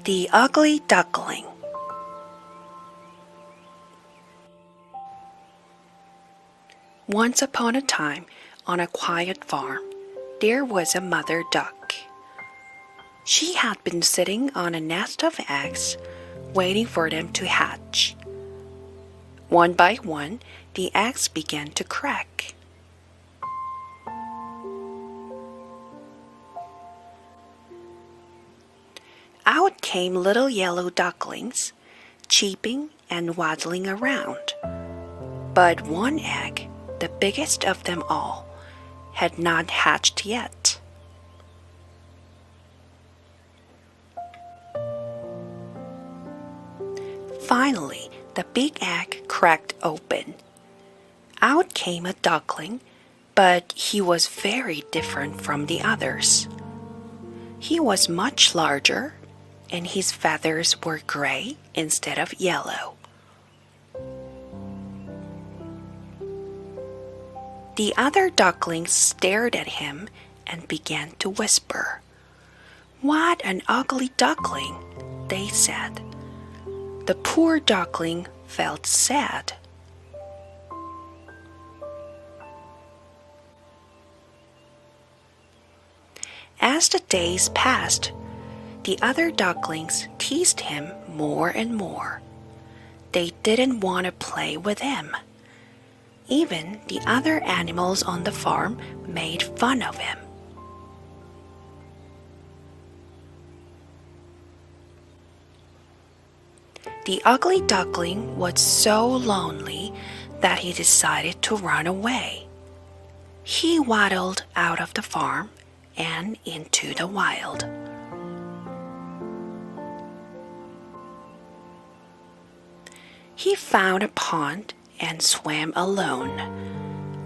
The Ugly Duckling. Once upon a time, on a quiet farm, there was a mother duck. She had been sitting on a nest of eggs, waiting for them to hatch. One by one, the eggs began to crack. Out came little yellow ducklings, cheeping and waddling around. But one egg, the biggest of them all, had not hatched yet. Finally, the big egg cracked open. Out came a duckling, but he was very different from the others. He was much larger, and his feathers were gray instead of yellow. The other ducklings stared at him and began to whisper. "What an ugly duckling," they said. The poor duckling felt sad. As the days passed, the other ducklings teased him more and more. They didn't want to play with him. Even the other animals on the farm made fun of him. The ugly duckling was so lonely that he decided to run away. He waddled out of the farm and into the wild. He found a pond and swam alone.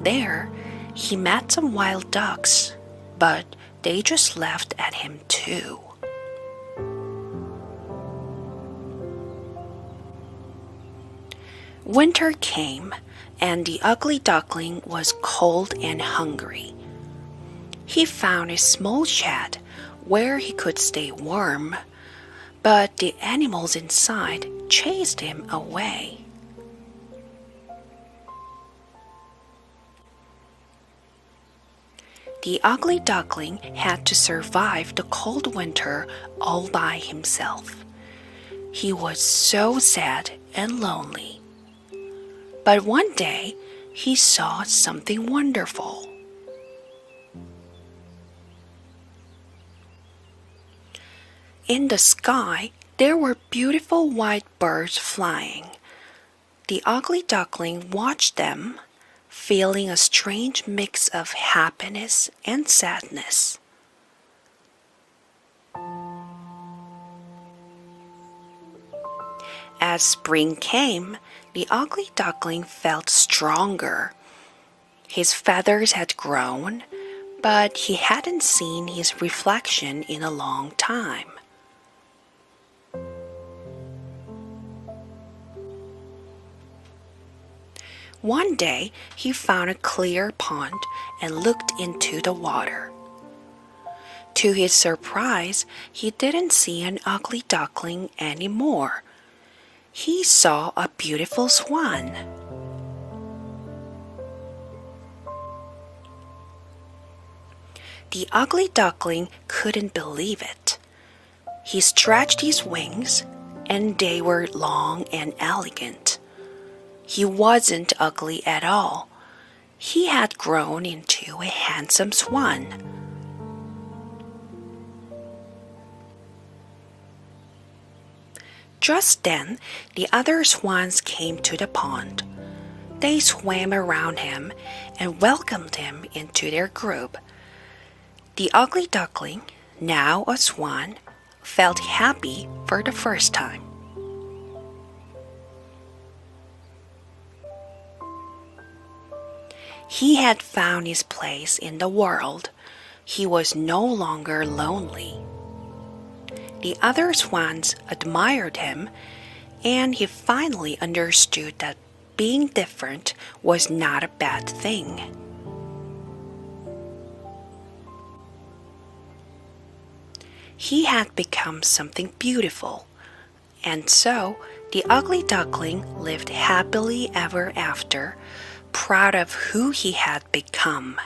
There, he met some wild ducks, but they just laughed at him too. Winter came, and the ugly duckling was cold and hungry. He found a small shed where he could stay warm, but the animals inside chased him away. The ugly duckling had to survive the cold winter all by himself. He was so sad and lonely. But one day, he saw something wonderful. In the sky, there were beautiful white birds flying. The ugly duckling watched them, feeling a strange mix of happiness and sadness. As spring came, the ugly duckling felt stronger. His feathers had grown, but he hadn't seen his reflection in a long time. One day, he found a clear pond and looked into the water. To his surprise, he didn't see an ugly duckling anymore. He saw a beautiful swan. The ugly duckling couldn't believe it. He stretched his wings, and they were long and elegant. He wasn't ugly at all. He had grown into a handsome swan. Just then, the other swans came to the pond. They swam around him and welcomed him into their group. The ugly duckling, now a swan, felt happy for the first time. He had found his place in the world. He was no longer lonely. The other swans admired him, and he finally understood that being different was not a bad thing. he had become something beautiful. And so, the ugly duckling lived happily ever after, proud of who he had become.